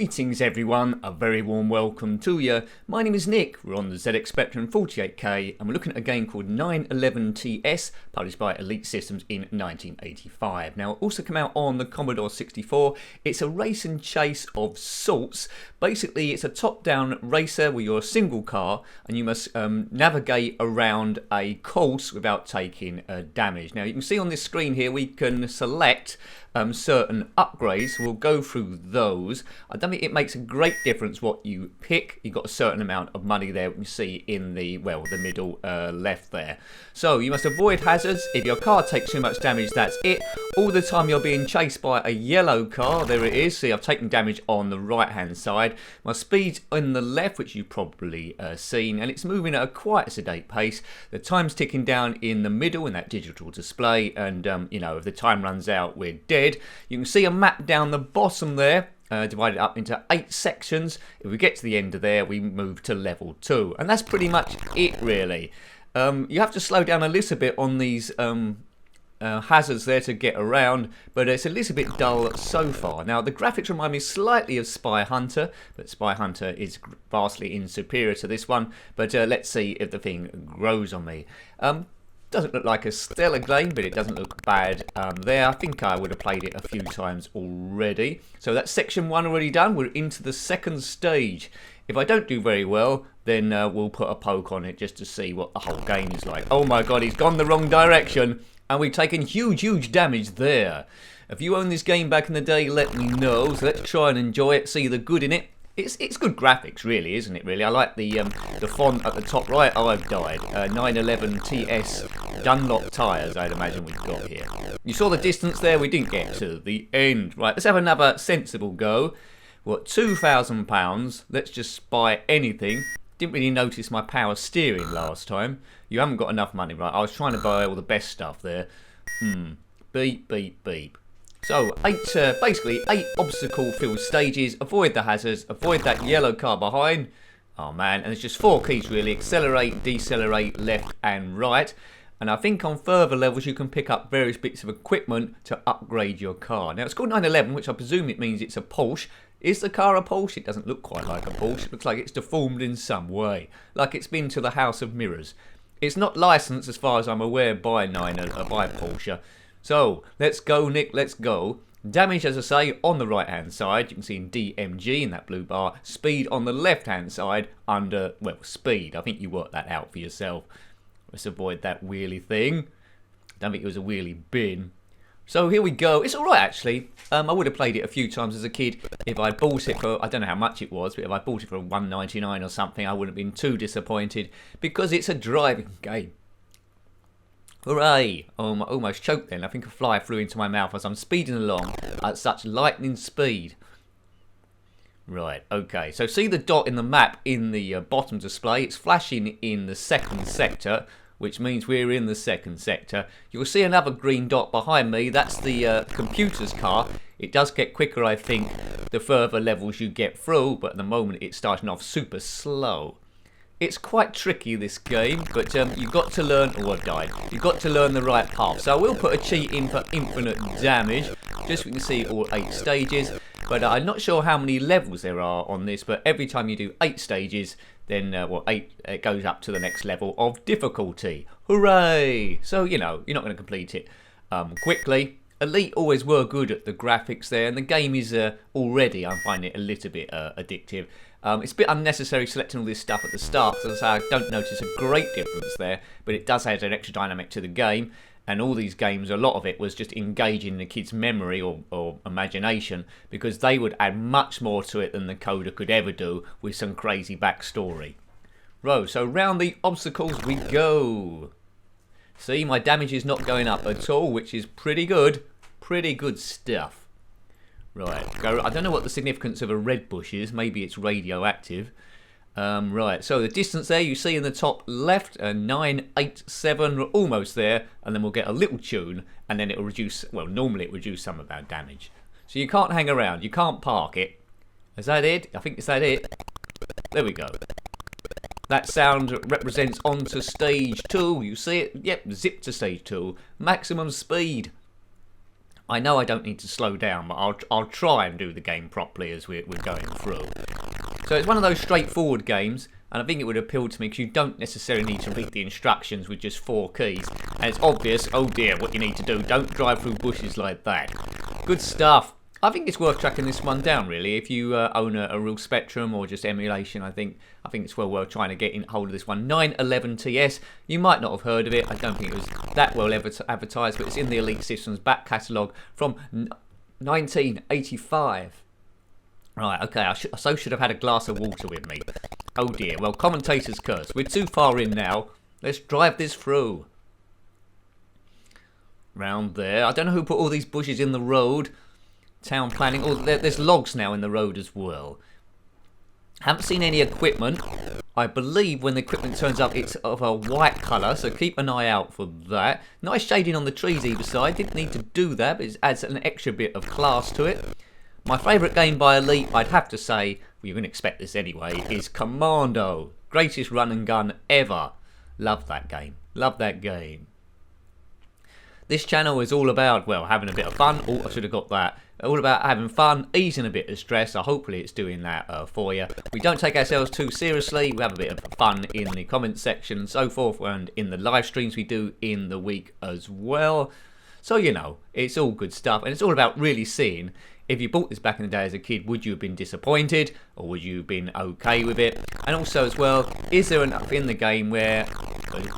Greetings everyone, a very warm welcome to you. My name is Nick, we're on the ZX Spectrum 48K and we're looking at a game called 911TS, published by Elite Systems in 1985. Now it also came out on the Commodore 64. It's a race and chase of sorts. Basically it's a top-down racer where you're a single car and you must navigate around a course without taking damage. Now you can see on this screen here we can select certain upgrades. We'll go through those. I don't think it makes a great difference what you pick. You've got a certain amount of money there, you see in the, well, the middle left there. So you must avoid hazards. If your car takes too much damage, that's it. All the time you're being chased by a yellow car. There it is. See, I've taken damage on the right hand side. My speed's on the left, which you've probably seen, and it's moving at quite a sedate pace. The time's ticking down in the middle in that digital display, and you know, if the time runs out, we're dead. You can see a map down the bottom there, divided up into 8 sections. If we get to the end of there, we move to level 2, and that's pretty much it really. You have to slow down a little bit on these hazards there to get around, but it's a little bit dull so far. Now the graphics remind me slightly of Spy Hunter, but Spy Hunter is vastly superior to this one. But let's see if the thing grows on me. Doesn't look like a stellar game, but it doesn't look bad there. I think I would have played it a few times already. So that's section 1 already done. We're into the second stage. If I don't do very well, then we'll put a poke on it just to see what the whole game is like. Oh my god, he's gone the wrong direction, and we've taken huge damage there. If you own this game back in the day, let me know. So let's try and enjoy it, see the good in it. It's good graphics, really, isn't it? Really, I like the font at the top right. Oh, I've died. 911TS Dunlop tyres, I'd imagine we've got here. You saw the distance there. We didn't get to the end. Right, let's have another sensible go. What, £2,000? Let's just buy anything. Didn't really notice my power steering last time. You haven't got enough money, right? I was trying to buy all the best stuff there. Beep, beep, beep. So, basically 8 obstacle-filled stages. Avoid the hazards. Avoid that yellow car behind. Oh man, and there's just 4 keys really. Accelerate, decelerate, left and right. And I think on further levels you can pick up various bits of equipment to upgrade your car. Now it's called 911, which I presume it means it's a Porsche. Is the car a Porsche? It doesn't look quite like a Porsche. It looks like it's deformed in some way. Like it's been to the House of Mirrors. It's not licensed as far as I'm aware by Porsche. So, let's go, Nick, let's go. Damage, as I say, on the right-hand side. You can see in DMG in that blue bar. Speed on the left-hand side under, well, speed. I think you work that out for yourself. Let's avoid that wheelie thing. Don't think it was a wheelie bin. So, here we go. It's alright, actually. I would have played it a few times as a kid. If I bought it for, I don't know how much it was, but if I bought it for $1.99 or something, I wouldn't have been too disappointed. Because it's a driving game. Hooray! Oh, I almost choked then. I think a fly flew into my mouth as I'm speeding along at such lightning speed. Right, okay. So see the dot in the map in the bottom display? It's flashing in the second sector, which means we're in the second sector. You'll see another green dot behind me. That's the computer's car. It does get quicker, I think, the further levels you get through, but at the moment it's starting off super slow. It's quite tricky, this game, but you've got to learn, oh, I've died, you've got to learn the right path. So I will put a cheat in for infinite damage, just so we can see all 8 stages, but I'm not sure how many levels there are on this, but every time you do 8 stages, then, it goes up to the next level of difficulty. Hooray! So, you know, you're not going to complete it quickly. Elite always were good at the graphics there, and the game is already, I'm finding it a little bit addictive. It's a bit unnecessary selecting all this stuff at the start, so I don't notice a great difference there, but it does add an extra dynamic to the game, and all these games, a lot of it was just engaging the kids' memory or imagination, because they would add much more to it than the coder could ever do with some crazy backstory. So round the obstacles we go. See, my damage is not going up at all, which is pretty good. Pretty good stuff. Right, I don't know what the significance of a red bush is. Maybe it's radioactive. Right, so the distance there you see in the top left, 987, we're almost there, and then we'll get a little tune, and then it will reduce, well, normally it reduces some of our damage. So you can't hang around, you can't park it. Is that it? I think is that it? There we go. That sound represents onto stage 2, you see it? Yep, zip to stage 2. Maximum speed. I know I don't need to slow down, but I'll try and do the game properly as we're going through. So it's one of those straightforward games, and I think it would appeal to me because you don't necessarily need to read the instructions with just 4 keys. And it's obvious, oh dear, what you need to do. Don't drive through bushes like that. Good stuff. I think it's worth tracking this one down, really. If you own a real Spectrum or just emulation, I think it's well worth trying to get in hold of this one. 911 TS. You might not have heard of it. I don't think it was that well advertised, but it's in the Elite Systems back catalogue from 1985. Right, okay, I should have had a glass of water with me. Oh dear, well, Commentator's curse. We're too far in now. Let's drive this through. Round there. I don't know who put all these bushes in the road. Town planning. Oh, there's logs now in the road as well. Haven't seen any equipment. I believe when the equipment turns up, it's of a white colour, so keep an eye out for that. Nice shading on the trees either side. Didn't need to do that, but it adds an extra bit of class to it. My favourite game by Elite, I'd have to say, well, you're going to expect this anyway, is Commando. Greatest run and gun ever. Love that game. Love that game. This channel is all about, well, having a bit of fun. Oh, I should have got that. All about having fun, easing a bit of stress. So hopefully it's doing that for you. We don't take ourselves too seriously. We have a bit of fun in the comment section and so forth, and in the live streams we do in the week as well. So, you know, it's all good stuff. And it's all about really seeing, if you bought this back in the day as a kid, would you have been disappointed or would you have been okay with it? And also as well, is there enough in the game where,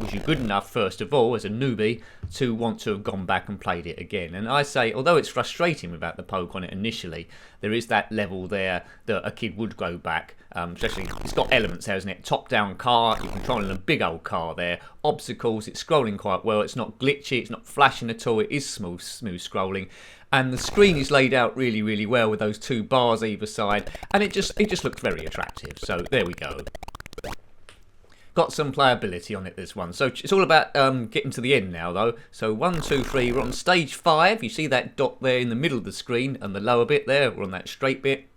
was you good enough first of all as a newbie to want to have gone back and played it again? And I say, although it's frustrating without the poke on it initially, there is that level there that a kid would go back. Especially, it's got elements there, isn't it? Top-down car, you're controlling a big old car there. Obstacles, it's scrolling quite well. It's not glitchy, it's not flashing at all. It is smooth scrolling. And the screen is laid out really, really well with those 2 bars either side. And it just looks very attractive. So there we go. Got some playability on it, this one. So it's all about getting to the end now, though. So 1, 2, 3, we're on stage 5. You see that dot there in the middle of the screen and the lower bit there. We're on that straight bit.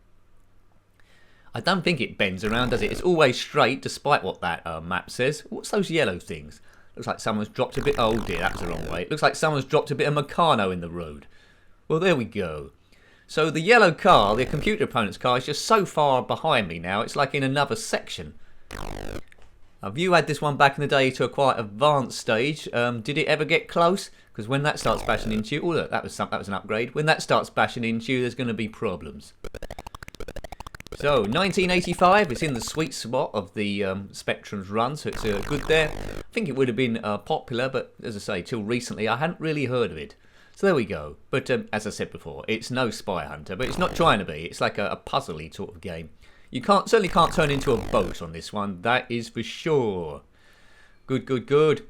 I don't think it bends around, does it? It's always straight, despite what that map says. What's those yellow things? Looks like someone's dropped a bit... Oh dear, that was the wrong way. It looks like someone's dropped a bit of Meccano in the road. Well, there we go. So the yellow car, the computer opponent's car, is just so far behind me now. It's like in another section. Have you had this one back in the day to a quite advanced stage? Did it ever get close? Because when that starts bashing into you... Oh, look, that was an upgrade. When that starts bashing into you, there's going to be problems. So, 1985, it's in the sweet spot of the Spectrum's run, so it's good there. I think it would have been popular, but as I say, till recently I hadn't really heard of it. So there we go. But as I said before, it's no Spy Hunter, but it's not trying to be. It's like a puzzly sort of game. You certainly can't turn into a boat on this one, that is for sure. Good, good, good.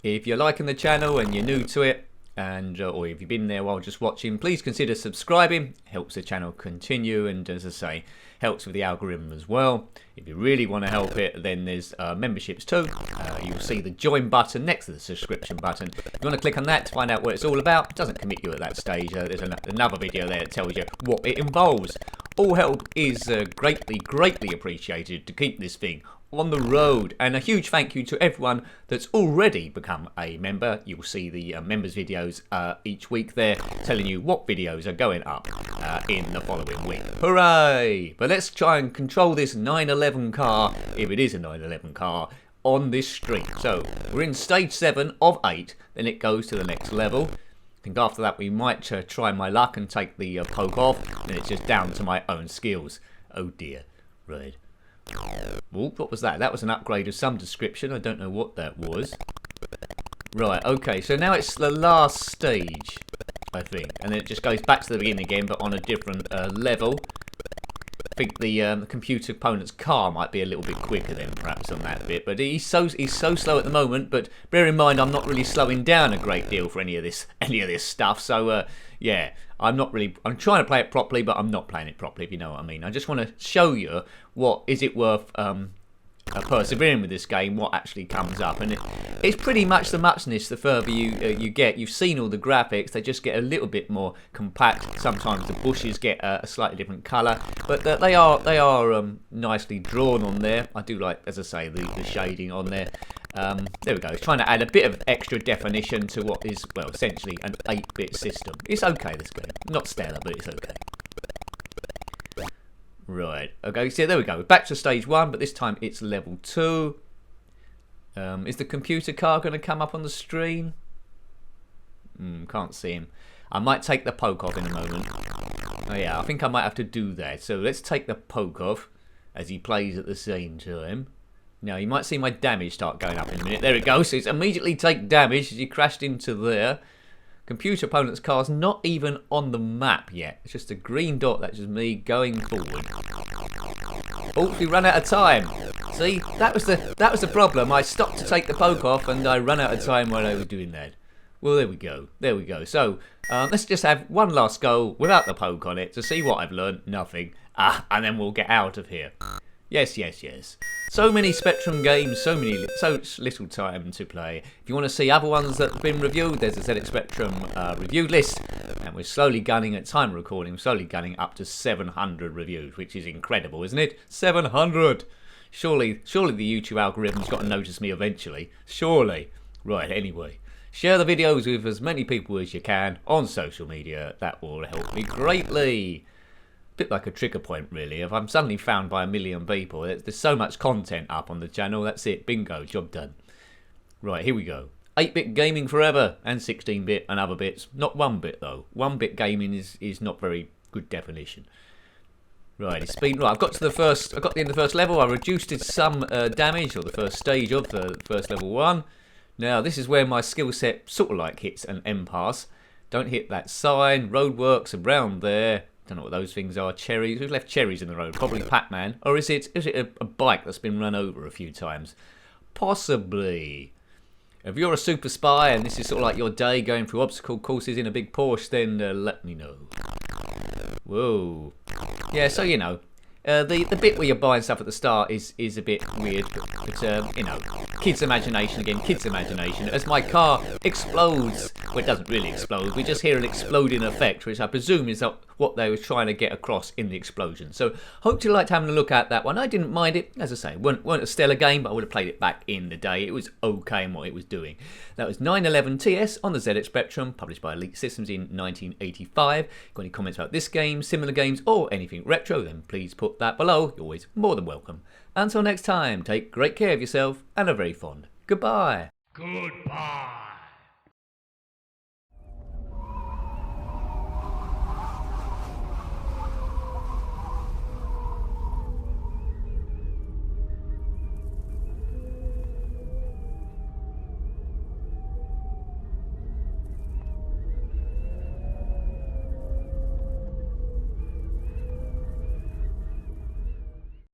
If you're liking the channel and you're new to it, and or if you've been there while just watching, please consider subscribing. Helps the channel continue, and as I say, helps with the algorithm as well. If you really want to help it, then there's memberships too. You'll see the join button next to the subscription button. If you want to click on that to find out what it's all about, it doesn't commit you at that stage. There's another video there that tells you what it involves. All help is greatly, greatly appreciated to keep this thing on the road. And a huge thank you to everyone that's already become a member. You'll see the members videos each week there telling you what videos are going up in the following week. Hooray! But let's try and control this 911 car, if it is a 911 car, on this street. So we're in stage 7 of 8, then it goes to the next level. I think after that we might try my luck and take the poke off, and it's just down to my own skills. Oh dear. Right. Oh, what was that? That was an upgrade of some description. I don't know what that was. Right, okay, so now it's the last stage, I think. And then it just goes back to the beginning again, but on a different level. I think the computer opponent's car might be a little bit quicker then, perhaps, on that bit. But he's so slow at the moment. But bear in mind, I'm not really slowing down a great deal for any of this stuff. So yeah, I'm trying to play it properly, but I'm not playing it properly, if you know what I mean. I just want to show you what is it worth persevering with this game, what actually comes up. And it's pretty much the muchness the further you get. You've seen all the graphics, they just get a little bit more compact. Sometimes the bushes get a slightly different colour, but they are nicely drawn on there. I do like, as I say, the shading on there. There we go. It's trying to add a bit of extra definition to what is, well, essentially an 8-bit system. It's okay, this game. Not stellar, but it's okay. Right. Okay, so there we go. Back to stage 1, but this time it's level 2. Is the computer car going to come up on the screen? Can't see him. I might take the poke off in a moment. Oh yeah, I think I might have to do that. So let's take the poke off as he plays at the same time. Now, you might see my damage start going up in a minute. There it goes. So it's immediately take damage as you crashed into there. Computer opponent's car's not even on the map yet. It's just a green dot. That's just me going forward. Oh, we run out of time. See, that was the problem. I stopped to take the poke off and I ran out of time while I was doing that. Well, there we go. There we go. So, let's just have one last go without the poke on it to see what I've learned. Nothing. And then we'll get out of here. Yes, yes, yes. So many Spectrum games, so little time to play. If you want to see other ones that have been reviewed, there's a ZX Spectrum review list, and we're slowly gunning at time recording, we're slowly gunning up to 700 reviews, which is incredible, isn't it? 700! Surely the YouTube algorithm's got to notice me eventually. Surely. Right, anyway. Share the videos with as many people as you can on social media. That will help me greatly. Bit like a trigger point, really. If I'm suddenly found by 1 million people, there's so much content up on the channel. That's it. Bingo. Job done. Right, here we go. 8-bit gaming forever, and 16-bit and other bits. Not 1-bit, though. 1-bit gaming is not very good definition. Right, it's been right. I got to the end of the first level. I reduced it some damage, or the first stage of the first level 1. Now, this is where my skill set sort of like hits an impasse. Don't hit that sign. Roadworks around there. Don't know what those things are. Cherries. Who's left cherries in the road? Probably Pac-Man. Or is it a bike that's been run over a few times? Possibly. If you're a super spy and this is sort of like your day going through obstacle courses in a big Porsche, then let me know. Whoa. Yeah, so you know, the bit where you're buying stuff at the start is a bit weird, but you know, kids' imagination again, kids' imagination. As my car explodes, well, it doesn't really explode, we just hear an exploding effect, which I presume is what they were trying to get across in the explosion. So, hope you liked having a look at that one. I didn't mind it, as I say, weren't a stellar game, but I would have played it back in the day. It was okay in what it was doing. That was 911 TS on the ZX Spectrum, published by Elite Systems in 1985. Got any comments about this game, similar games, or anything retro, then please put that below. You're always more than welcome. Until next time, take great care of yourself and a very fond goodbye. Goodbye.